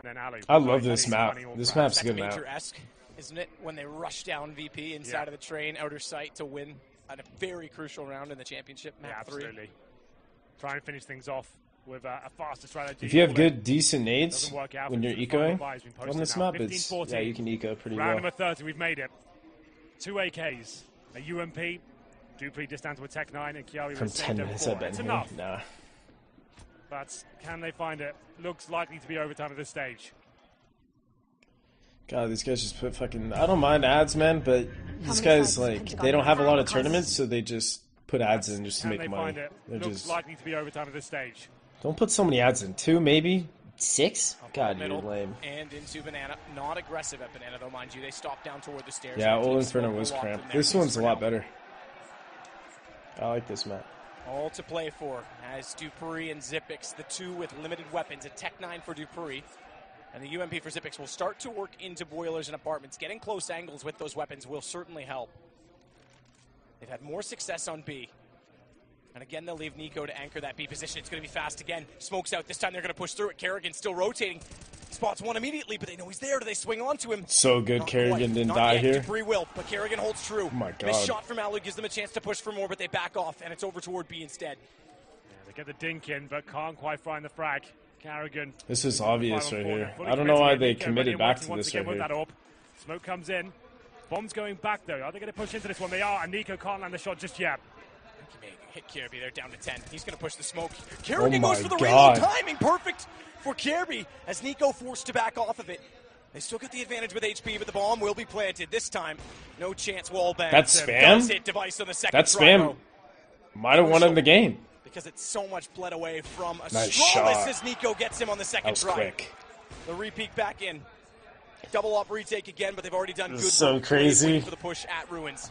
Then Ali. I love this map. This map's a good map. Major-esque, isn't it? When they rush down VP inside of the train, outer sight to win at a very crucial round in the championship, map 3. Absolutely. Try and finish things off with a faster strategy. If you have good, decent nades when you're ecoing on this map, it's, yeah, you can eco pretty well. Round number 30, we've made it. 2 AKs, a UMP, Dupree just down to a Tech 9, and Chiari from with 10 minutes I've been It's here. enough. Nah. But can they find it? Looks likely to be overtime at this stage. God, these guys just put fucking... I don't mind ads, man, but these guys, like, they don't have a lot of tournaments, so they just put ads in just to make money. They're Looks just... likely to be overtime at this stage. Don't put so many ads in. 2, maybe? 6? God, you're lame. And into Banana. Not aggressive at Banana, though, mind you. They stop down toward the stairs. Yeah, Old Inferno was cramped. This one's a lot better. I like this map. All to play for as Dupree and Zipix, the two with limited weapons. A Tech 9 for Dupree. And the UMP for Zipix will start to work into boilers and apartments. Getting close angles with those weapons will certainly help. They've had more success on B. And again, they'll leave Nico to anchor that B position. It's going to be fast again. Smokes out. This time they're going to push through it. Kerrigan still rotating. Spots one immediately, but they know he's there. Do they swing onto him? So good. Not Kerrigan quite. didn't Not die yet. here. Dupree will, but Kerrigan holds true. Oh my God. Missed shot from Alu gives them a chance to push for more, but they back off, and it's over toward B instead. Yeah, they get the dink in, but can't quite find the frag. Kerrigan. This is obvious right here. I don't know why they committed back to this right here. Smoke comes in. Bomb's going back, though. Are they going to push into this one? They are, and Nico can't land the shot just yet. He may hit Kirby. They're down to 10. He's going to push the smoke. Kerrigan Oh goes for the God. reload. Timing perfect for Kirby as Nico forced to back off of it. They still got the advantage with HP, but the bomb will be planted. This time, no chance wall bang. That spam? Does hit device on the second That try, spam though. might have won him the game. Because it's so much bled away from Astralis Nice shot. as Nico gets him on the second That was try. quick. The repeat back in. Double up retake again, but they've already done good So work crazy. for the push at Ruins.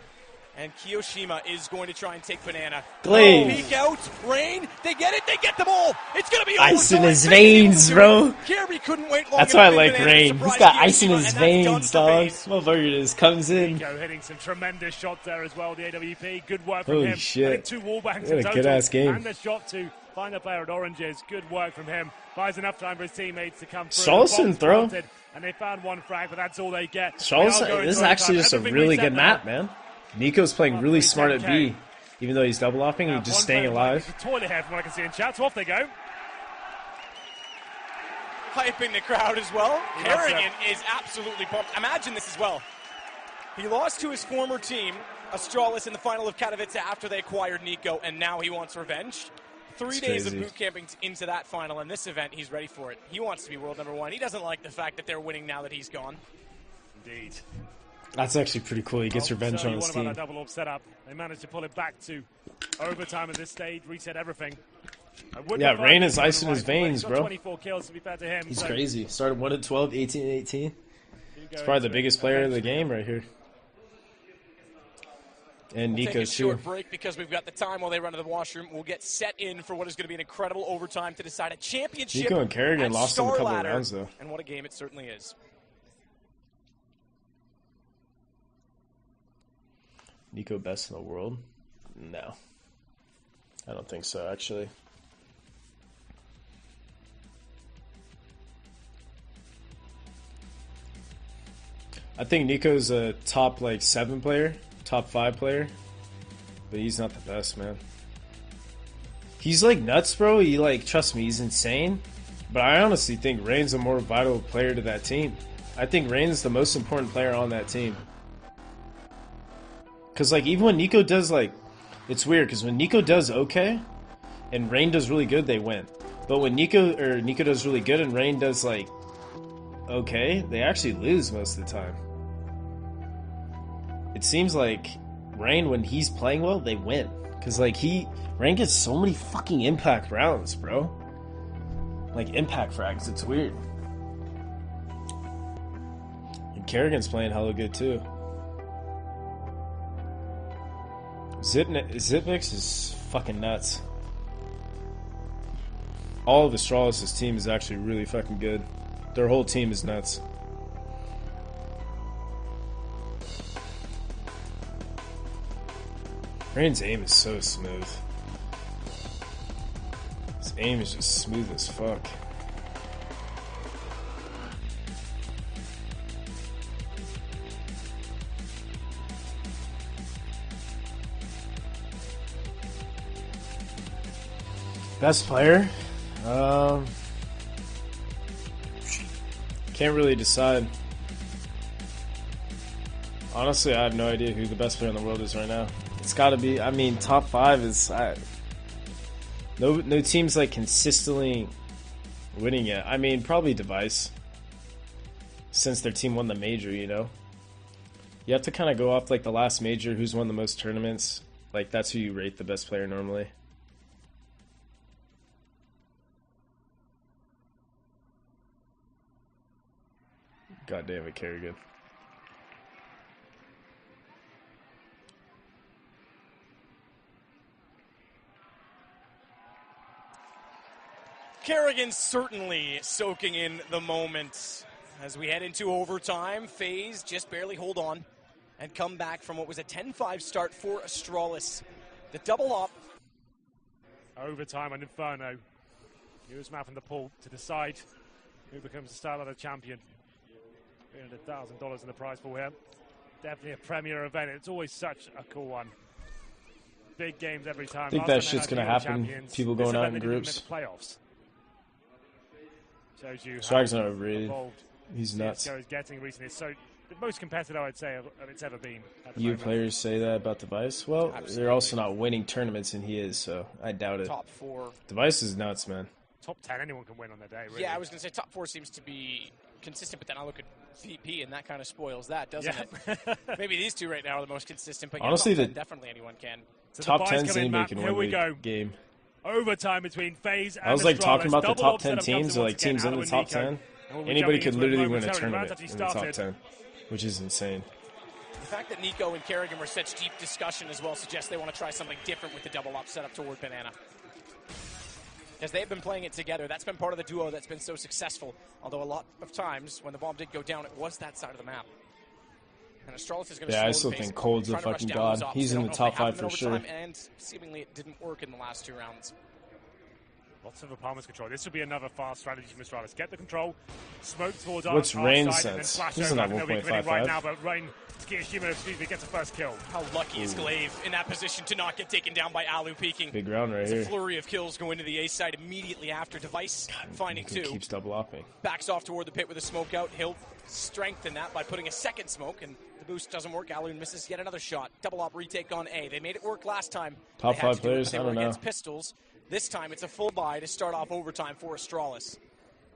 And Kiyoshima is going to try and take Banana. Glaze. Peek out, Rain, they get it, they get the ball. It's going to be Ice in overtime. his veins, bro. Kirby couldn't wait long That's why I enough. like Banana Rain. surprised He's got ice in Kiyoshima, his and that's veins, done for dog. Faze. Motherfucker just comes in. Nico hitting some tremendous shots there as well, the AWP. Good work from Holy him. shit. I think 2 wall bangs What in a total. good-ass game. And the shot to find the player at Oranges. Good work from him. Buys enough time for his teammates to come through. Charles didn't throw. Planted, and they found one frag, but that's all they get. Charles, They are going this is to actually overtime. just a Everything really we said good now. map, man. Nico's playing really smart at B. Even though he's double offing, he's just staying alive. The toilet here from what I can see in chat, so off they go. Hyping the crowd as well. He loves Kerrigan is absolutely pumped. Imagine this as well. He lost to his former team, Astralis, in the final of Katowice after they acquired Nico, and now he wants revenge. 3 days of crazy. boot camping into that final, and this event, he's ready for it. He wants to be world number 1. He doesn't like the fact that they're winning now that he's gone. Indeed. That's actually pretty cool. He gets revenge so on his what about team. that double orb setup? They managed to pull it back to overtime at this stage, reset everything. Yeah, Rain is ice in his veins, bro. 24 kills to be fair to him. He's so crazy. Started 1-12, 18-18. He's probably the biggest player in the game right here. And We'll take Nico a too. short break because we've got the time while they run to the washroom. We'll get set in for what is going to be an incredible overtime to decide a championship. Nico and Kerrigan at lost him a Star couple of Ladder. rounds, though. And what a game it certainly is. Nico best in the world? No. I don't think so, actually. I think Nico's a top, like, 7 player, top 5 player. But he's not the best, man. He's, like, nuts, bro. He, like, trust me, he's insane. But I honestly think Rain's a more vital player to that team. I think Rain's the most important player on that team. Because, like, even when Nico does, like... It's weird, because when Nico does okay, and Rain does really good, they win. But when Nico does really good and Rain does, like, okay, they actually lose most of the time. It seems like Rain, when he's playing well, they win. Because, like, Rain gets so many fucking impact rounds, bro. Like, impact frags, it's weird. And Kerrigan's playing hella good, too. Zipix is fucking nuts. All of Astralis' team is actually really fucking good. Their whole team is nuts. Rain's aim is so smooth. His aim is just smooth as fuck. Best player? Can't really decide. Honestly, I have no idea who the best player in the world is right now. It's got to be. I mean, top 5 is. No team's like consistently winning yet. I mean, probably Device, since their team won the major. You know, you have to kind of go off like the last major, who's won the most tournaments. Like that's who you rate the best player normally. God damn it, Kerrigan. Kerrigan certainly soaking in the moment as we head into overtime. Faze just barely hold on and come back from what was a 10-5 start for Astralis. The double up. Overtime on Inferno. Here's map in the pool to decide who becomes the Starlight champion. $300,000 in the prize pool here. Definitely a premier event. It's always such a cool one. Big games every time. I think that shit's gonna happen. People going out in groups. Playoffs. Shows you Swag's not overrated. He's nuts. CSGO is getting recently. It's so the most competitive, I'd say, it's ever been. You players say that about Device? Well, absolutely. They're also not winning tournaments, and he is, so I doubt it. Top 4. Device is nuts, man. Top 10, anyone can win on their day, really. Yeah, I was going to say top 4 seems to be consistent, but then I look at VP, and that kind of spoils that, doesn't it? Maybe these two right now are the most consistent, but honestly, definitely anyone can. So top 10 anybody can win the game. Overtime between Faze and I was like Astralis. talking about the Double top 10 upset teams, or like teams in the top 10. Anybody could literally win a tournament in the top 10, which is insane. The fact that Nico and Kerrigan were such deep discussion as well suggests they want to try something different with the double up setup toward Banana. Because they've been playing it together. That's been part of the duo that's been so successful. Although a lot of times when the bomb did go down, it was that side of the map. And Astralis is going to I still think Cold's a fucking god. He's in the top 5 for sure. And seemingly it didn't work in the last 2 rounds. Lots of apartments control. This will be another fast strategy from Astralis. Get the control, smoke towards what's our Rain's side, and then sense? flash He's over. not Nobody committing 1.55. right now, but Rain, gets the first kill. How lucky is Glaive in that position to not get taken down by Alu peeking? Big round right it's here. A flurry of kills go into the A side immediately after. Device finding 2. Keeps double upping. Backs off toward the pit with a smoke out. He'll strengthen that by putting a second smoke, and the boost doesn't work. Alu misses yet another shot. Double op retake on A. They made it work last time. Top 5 players, I don't know. Against pistols. This time it's a full buy to start off overtime for Astralis.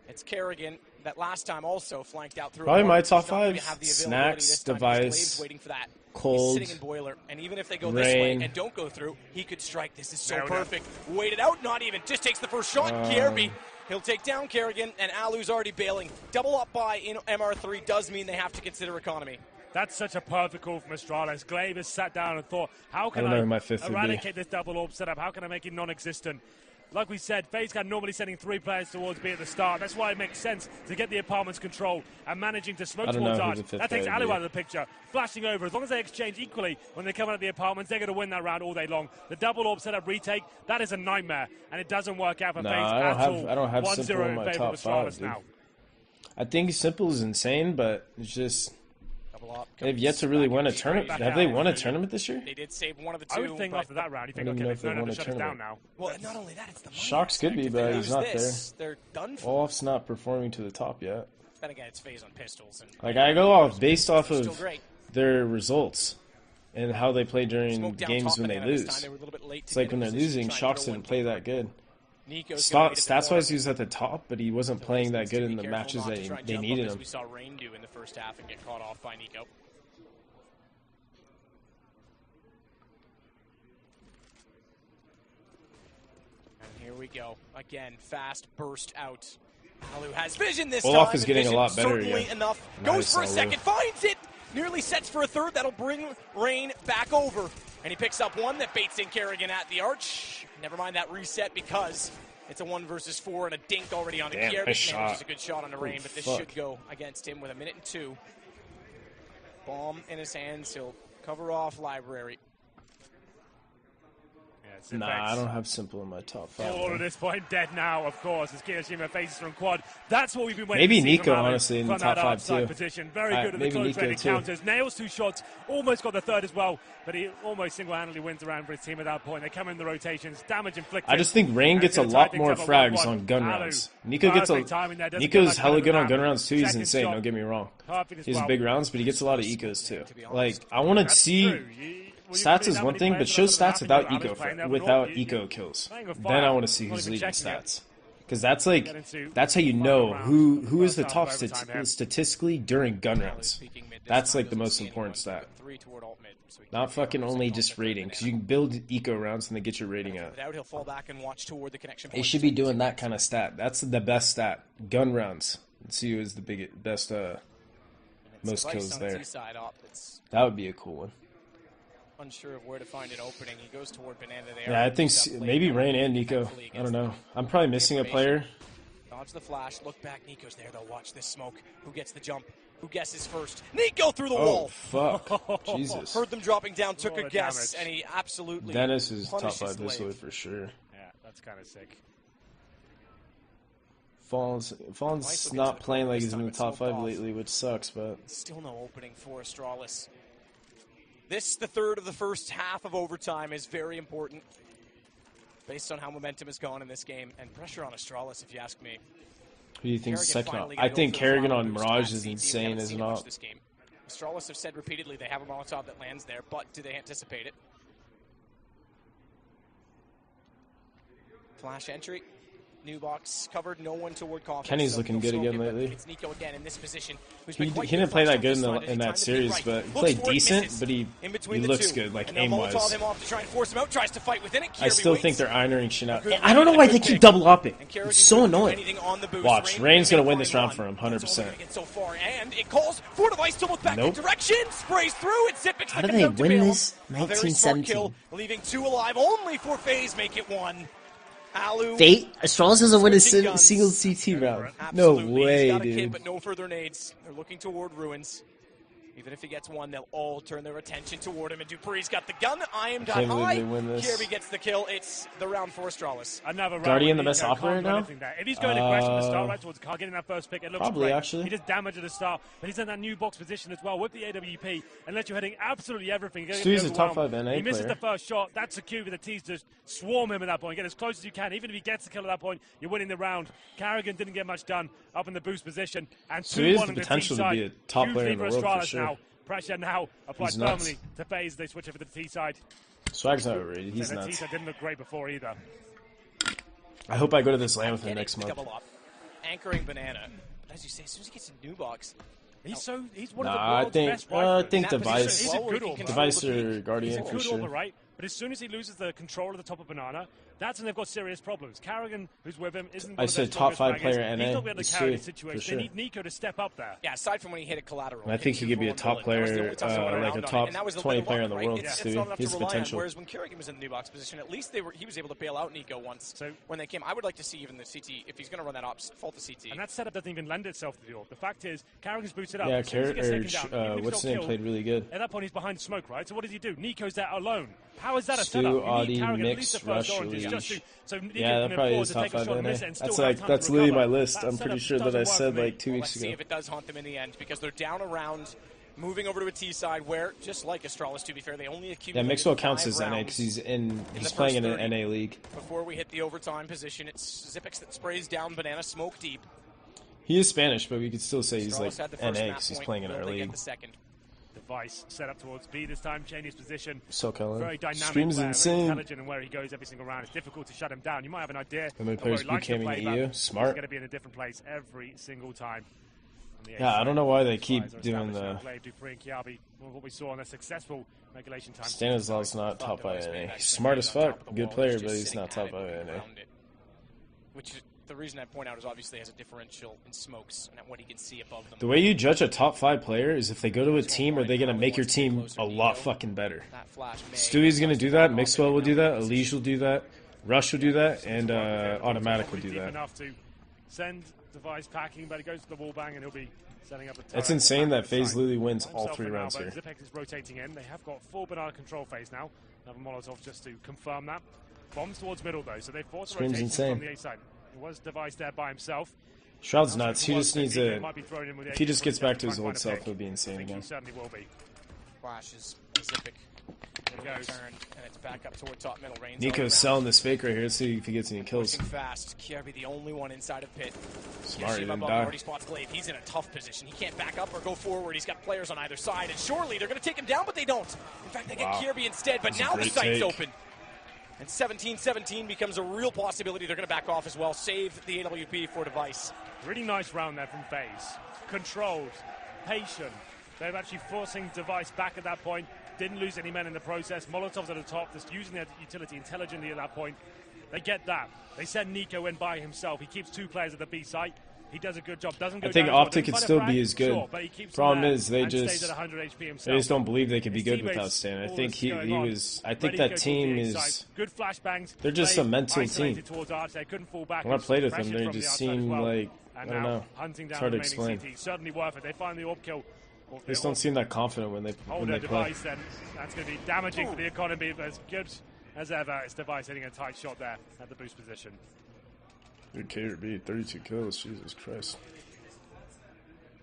It's Kerrigan that last time also flanked out through. Probably my top 5. Snacks, Device, waiting for that. Cold, He's sitting in Boiler, and even if they go Rain. this way and don't go through, he could strike. This is so perfect. Waited out, not even. Just takes the first shot. Kierby, he'll take down Kerrigan, and Alu's already bailing. Double up buy in MR3 does mean they have to consider economy. That's such a perfect call from Astralis. Glaive has sat down and thought, how can I eradicate this double orb setup? How can I make it non-existent? Like we said, Faze normally sending 3 players towards B at the start. That's why it makes sense to get the apartments control and managing to smoke towards Arch. That takes Alu out of the picture. Flashing over. As long as they exchange equally when they come out of the apartments, they're going to win that round all day long. The double orb setup retake, that is a nightmare. And it doesn't work out for Faze at all. I don't have Simple in my top 5, dude. I think Simple is insane, but it's just... They've yet to really win a tournament. Have they won a tournament this year? They did save one of the 2. I would think after that round, you think, okay, they've shut us down now. Well, not only that, it's the money. Shocks could be, but he's not there. They're done for. Olaf's not performing to the top yet. Then again, it's Faze on pistols. And like, I go off based off of their results and how they play during games when they lose. It's like when they're losing, Shocks didn't play that good. Stats-wise, he was at the top, but he wasn't playing that good in the matches that they needed him. We saw Rain do in the first half and get caught off by Nico. Here we go. Again, fast burst out. Alu has vision this time. Olaf is getting a lot better. Certainly enough. Goes for a second, finds it. Nearly sets for a third. That'll bring Rain back over. And he picks up one that baits in Kerrigan at the arch. Never mind that reset because it's a 1 versus 4 and a dink already on the Kierby. Which is a good shot on the Rain, but this should go against him with 1 minute and 2. Bomb in his hands. He'll cover off Library. Yeah, Nah, I don't have Simple in my top 5. All at this point, dead now, of course, as Kiyoshima faces from quad. That's what we've been waiting maybe to see Nico, from Alan, honestly, in the top 5 too. Position. Very good at the maybe close range Nico encounters. Nails 2 shots, almost got the third as well, but he almost single-handedly wins around for his team at that point. They come in the rotations, damage inflicted. I just think Rain gets a lot more frags on gun rounds. Nico gets Nico's hella good on gun rounds too. He's insane. Don't get me wrong. He has big rounds, but he gets a lot of ecos too. Like I want to see. Stats is one thing, but show stats without eco kills. Then I want to see who's leading stats, because that's how you know who is the top statistically during gun rounds. That's like the most important stat. Not fucking only just rating, because you can build eco rounds and then get your rating out. They should be doing that kind of stat. That's the best stat. Gun rounds. Let's see who is the best most kills there. That would be a cool one. Unsure of where to find an opening. He goes toward Banana there. Yeah, I think maybe Rain and Nico. I don't know. I'm probably missing a player. Dodge the flash. Look back. Nico's there, though. Watch this smoke. Who gets the jump? Who guesses first? Nico through the wall. Fuck. Jesus. Heard them dropping down, took a guess, and he absolutely Dennis is top 5 this way for sure. Yeah, that's kind of sick. Fallen's not playing like he's in the top 5 lately, which sucks, but... Still no opening for Astralis. This, the third of the first half of overtime, is very important based on how momentum has gone in this game. And pressure on Astralis, if you ask me. Who do you think is second op? I think Kerrigan on Mirage is insane as an op. Astralis have said repeatedly they have a Molotov that lands there, but do they anticipate it? Flash entry. New box covered, no one toward coffin. Kenny's looking good again lately. It's Nico again in this position. He didn't play that good in that series, but he played decent, but he looks good, like aim-wise. I still think they're ironing shit out. I don't know why they keep double upping. It's so annoying. Watch, Rain's going to win this round for him, 100%. Nope. How do they win this? 19-17. Leaving 2 alive, only for Faze make it 1. Astralis doesn't win a single CT round. No way, dude. Kid, but no further nades. They're looking toward ruins. Even if he gets one, they'll all turn their attention toward him. And Dupree's got the gun. I am done high. Kirby gets the kill. It's the round for Astralis. Another Guardian the best operator now? If he's going aggressive at the start, right towards the car, getting that first pick, it looks probably great. Actually. He does damage at the start, but he's in that new box position as well with the AWP. Unless you're hitting absolutely everything, Stu's a top 5 NA He misses player. the first shot. That's a cue for the T's to swarm him at that point. Get as close as you can. Even if he gets the kill at that point, you're winning the round. Kerrigan didn't get much done up in the boost position. And Stu has the potential to be a top player in the world for sure. Now. Pressure now applied firmly to Faze. They switch over to the T side. Swag's not overrated. He's nuts. The T side didn't look great before either. I hope I go to this land with him next month. Anchoring Banana. But as you say, as soon as he gets a new box, he's one of the world's best I think Device. He's a good orb. Device or Guardian for sure. He's a good orb, right? But as soon as he loses the control of the top of Banana, that's when they've got serious problems. Kerrigan, who's with him, isn't one of said top 5 player NA. He's not going to carry the situation. Sure. They need Nico to step up there. Yeah, aside from when he hit a collateral. And I think he could be a top player, like a top 20 player in the world, too. His potential. Whereas when Kerrigan was in the new box position, at least he was able to bail out Nico once. So when they came, I would like to see even the CT, if he's going to run that ops, fault the CT. And that setup doesn't even lend itself to the orb. The fact is, Kerrigan's boosted up. Yeah, what's his name played really good. At that point, he's behind smoke, right? So what does he do? Nico's there alone. How is that a setup? You need Kerrigan at least the first oranges just to, so Nico that probably is top 5 NA. That's literally my list. I'm pretty sure that I said like 2 weeks ago. See if it does haunt them in the end, because they're down around, moving over to a T side where, just like Astralis, to be fair, they only accumulate. Yeah, Mixwell counts as NA because he's playing in an NA league. Before we hit the overtime position, it's Zipix that sprays down Banana, smoke deep. He is Spanish, but we could still say he's like NA because he's playing in our league. Device set up towards B this time, change his position. So very dynamic Stream's player, insane. Very intelligent, and where he goes every single round, it's difficult to shut him down. You might have an idea of where he likes to play, EU. Smart. He's going to be in a different place every single time. Yeah, I don't know why they keep doing the... Dupree and Kiabi, what we saw in their successful regulation time. Stanislaw's not top 5 NA. He's smart as fuck, good player, but he's not top 5 NA. Which the reason I point out is obviously has a differential in smokes and what he can see above them. The way you judge a top 5 player is if they go to a team, are they going to make your team a lot fucking better. Stewie's going to do that, Mixwell will do that, Elige will do that, Rush will do that, and Automatic will do that. Enough to send Device packing, but he goes to the wall bang and he'll be setting up a It's insane that Faze literally wins all 3 rounds here. Zipex is rotating in. They have got full Banana control Phase now. Another Molotov just to confirm that. Bombs towards middle, though, so they force Scream's rotation insane. from the A side. It was Device there by himself. Shroud's nuts. He just needs a... If he just gets back to his old self, he'll be insane again. He certainly will be. Flashes, Zipic. Turn, and it's back up toward top middle range. Nico's selling this fake right here. Let's see if he gets any kills. Pushing fast. Kirby the only one inside of pit. Smart, he didn't die. Already spots Glaive. He's in a tough position. He can't back up or go forward. He's got players on either side, and surely they're going to take him down, but they don't. In fact, they get Kirby instead, but now the site's open. And 17-17 becomes a real possibility. They're going to back off as well. Save the AWP for Device. Really nice round there from Faze. Controlled, patient. They're actually forcing Device back at that point. Didn't lose any men in the process. Molotov's at the top, just using their utility intelligently at that point. They get that. They send Nico in by himself. He keeps 2 players at the B site. He does a good job. Doesn't go I think down Optic could still be as good. Sure, but he keeps Problem is they just don't believe they could be good without Stan. I think he was. I think that team is. Good flashbangs. They're just a mental team. Couldn't fall back. When I played with them, they just seem like I don't know. It's hard to explain. Certainly worth it. They find the orb kill. They just don't seem that confident when they play. Device, then that's going to be damaging for the economy, but as good as ever, it's Device hitting a tight shot there at the boost position. Good KRB, 32 kills, Jesus Christ.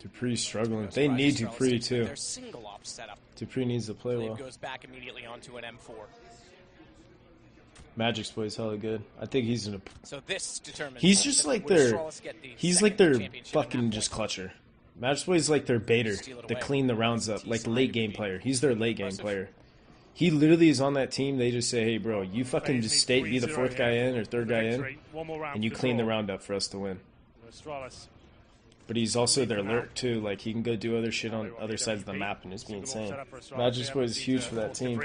Dupree's struggling. They need Dupree too. Their single op setup. Dupree needs to play well. Goes back immediately onto an M4. Magic's plays hella good. I think he's in a. So this determines. He's just like their. He's like their fucking just clutcher. Magic's plays like their baiter to clean the rounds up, like late game player. He's their late game player. He literally is on that team. They just say, "Hey, bro, you fucking just be the 4th guy in or 3rd guy in, and you clean the round up for us to win." But he's also their lurk too. Like he can go do other shit on other sides of the map and just be insane. Magic's was huge for that team.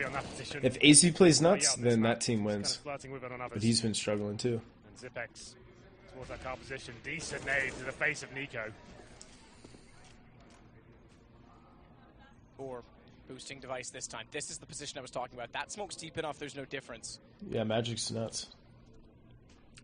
If AC plays nuts, then that team wins. But he's been struggling too. And Zipex towards that car position, decent nade to the face of Nico. Or boosting Device this time. This is the position I was talking about. That smoke's deep enough, there's no difference. Yeah, Magic's nuts.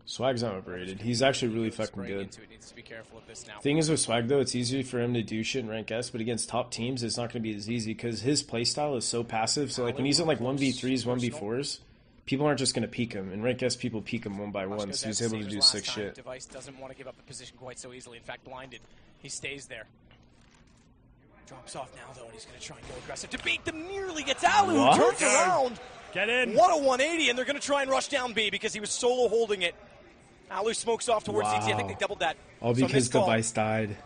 Swag's not overrated. He's actually really fucking good. Needs to be careful of this now. Thing is with Swag though, it's easy for him to do shit in rank S, but against top teams, it's not going to be as easy because his playstyle is so passive. So like when he's in like 1v3s, 1v4s, people aren't just going to peek him. In rank S, people peek him one by one, so he's able to do sick shit. Device doesn't want to give up the position quite so easily. In fact, blinded. He stays there. Drops off now, though, and he's going to try and go aggressive. To beat them, nearly gets Alu, who turns around. Get in. What a 180, and they're going to try and rush down B because he was solo holding it. Alu smokes off towards CT. I think they doubled that. All because Device died.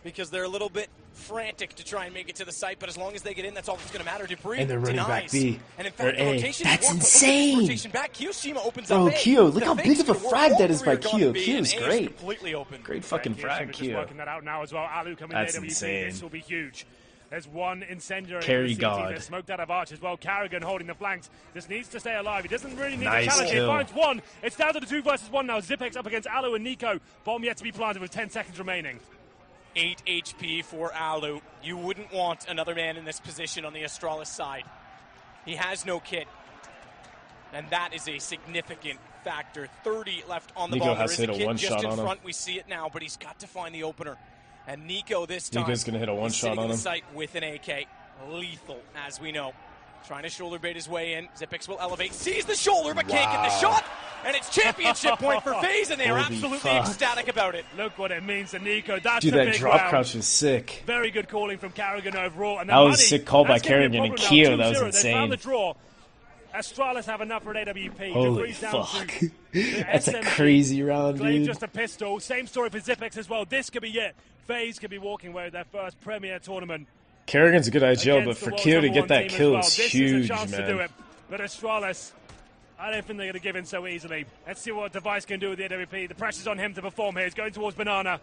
Because they're a little bit frantic to try and make it to the site, but as long as they get in, that's all that's going to matter. Dupree and they're running back B. And in fact, the rotation that's insane. Rotation back. Kiyoshima opens Bro, up Kyo, look how big of a frag that is by Kyo. Kyo's great. Completely open. Great fucking frag, Kyo. Working that out now as well. Alu coming that's AWP. insane. This will be huge. There's one incendiary. Carry God. There's smoked out of Arch as well. Carrigan holding the flanks. Just needs to stay alive. He doesn't really need nice to challenge. Kill. He finds one. It's down to the 2 versus 1 now. Zipex up against Alu and Nico. Bomb yet to be planted with 10 seconds remaining. 8 HP for Alu. You wouldn't want another man in this position on the Astralis side. He has no kit. And that is a significant factor. 30 left on the Nico ball. has hit a one-shot on him. Front, we see it now, but he's got to find the opener. And Nico this time. Nico's going to hit a one-shot on him. Site with an AK. Lethal, as we know. Trying to shoulder bait his way in. Zipex will elevate. Sees the shoulder, but can't get the shot. And it's championship point for Faze, and they are absolutely ecstatic about it. Look what it means to Nico. That's Dude, a that big drop round. crouch was sick. Very good calling from Carrigan overall. And that was a sick call by Carrigan and Kyo. That was insane. They found the draw. Astralis have enough for an AWP. Holy fuck. That's a crazy round, dude. Just a pistol. Same story for Zipex as well. This could be it. Faze could be walking away with their first Premier tournament. Carrigan's a good IGL, but for Kyo to get that kill is huge, man. To do it. But Astralis, I don't think they're going to give in so easily. Let's see what Device can do with the AWP. The pressure's on him to perform here. He's going towards Banana.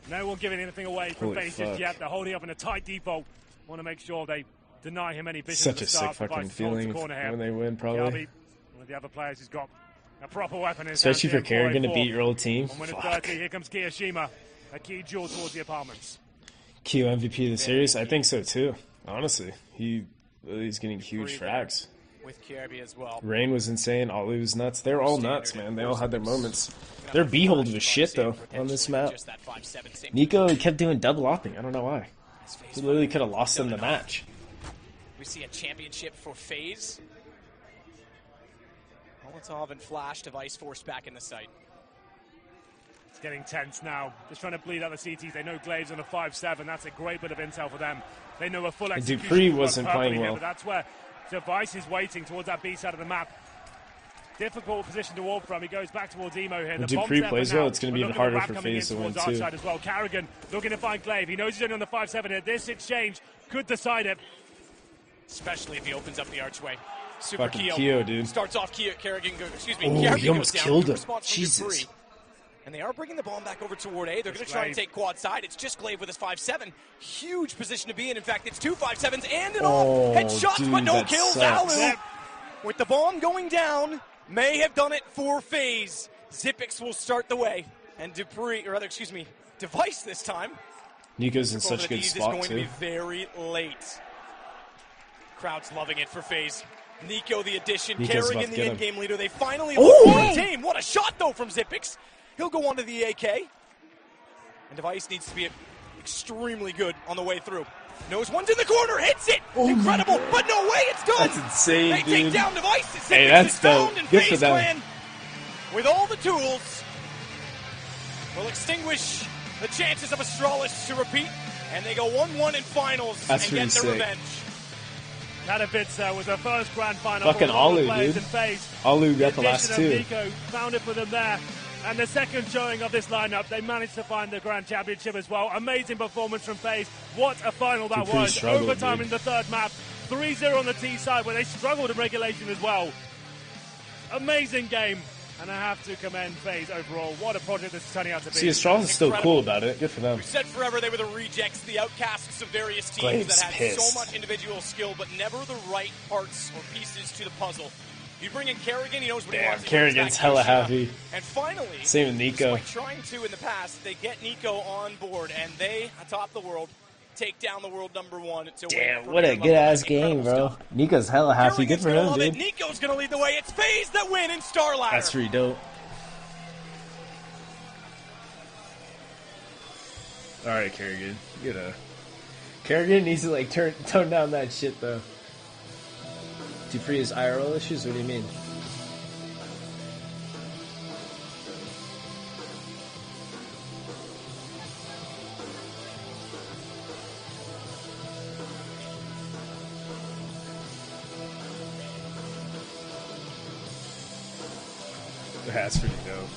No one giving anything away from Faze just yet. They're holding up in a tight default. Want to make sure they deny him any vision. Such a sick fucking feeling when they win, probably. One of the other players who's got a proper weapon. Especially for Carrigan to beat your old team. Fuck. Here comes Kiyoshima. A key duel towards the apartments. Kyo MVP of the series? I think so too. Honestly, he's getting huge frags. With Kirby as well. Rain was insane. Ollie was nuts. They're all nuts, man. They all had their moments. Their B-hold was shit though on this map. Nico kept doing double opping. I don't know why. He literally could have lost them the match. We see a championship for Faze. Molotov and Flash device forced back in the site. It's getting tense now. Just trying to bleed out the CTs. They know Glaive's on a 5-7. That's a great bit of intel for them. They know a full execution. Dupree wasn't playing well. But that's where Device is waiting towards that B side of the map. Difficult position to warp from. He goes back towards Emo here. When Dupree plays well, it's going to be even harder for Faze to win too. As well. Carrigan looking to find Glaive. He knows he's only on the 5-7 here. This exchange could decide it. Especially if he opens up the archway. Super Fucking Keo, dude. Starts off Carrigan. Oh, he almost killed him. Jesus. Dupree. And they are bringing the bomb back over toward A. They're going to try and take quad side. It's just Glaive with his 5-7. Huge position to be in. In fact, it's 2 5-7s and an off. Headshots, dude, but no kills. Sucks. Alu, with the bomb going down, may have done it for Faze. Xyp9x will start the way. And Dupree, or rather, excuse me, Device this time. Nico's in such a good spot, too. Is going to be very late. Crowd's loving it for Faze. Nico, the addition, Carrigan, the in-game leader. They finally look for a team. What a shot, though, from Xyp9x. He'll go on to the AK. And Device needs to be extremely good on the way through. Knows one's in the corner, hits it! Incredible, but no way, it's done! That's insane, They take down Device. Hey, that's dope. Good for them. Clan, with all the tools, will extinguish the chances of Astralis to repeat. And they go 1-1 in finals and get their revenge. Katowice was the first grand final. Fucking Alu, dude. Alu got the last two. Nico found it for them there. And the second showing of this lineup, they managed to find the Grand Championship as well. Amazing performance from Faze. What a final that was. Overtime in the third map. 3-0 on the T side, where they struggled in regulation as well. Amazing game. And I have to commend Faze overall. What a project this is turning out to be. See, Astralis is still cool about it. Good for them. We've said forever they were the rejects, the outcasts of various teams that had so much individual skill, but never the right parts or pieces to the puzzle. You bring in Carrigan, he knows what he wants. Carrigan's hella happy. And finally, same with Nico. Trying to in the past, they get Nico on board, and they, atop the world, take down the world #1 to Damn, what a good-ass game, bro. Stuff. Nico's hella happy. Good for him, dude. Nico's going to lead the way. It's Faze that win in Star Ladder. That's pretty dope. All right, Carrigan. Carrigan needs to, like, tone down that shit, though. Dupree has IRL issues? What do you mean? That's pretty dope.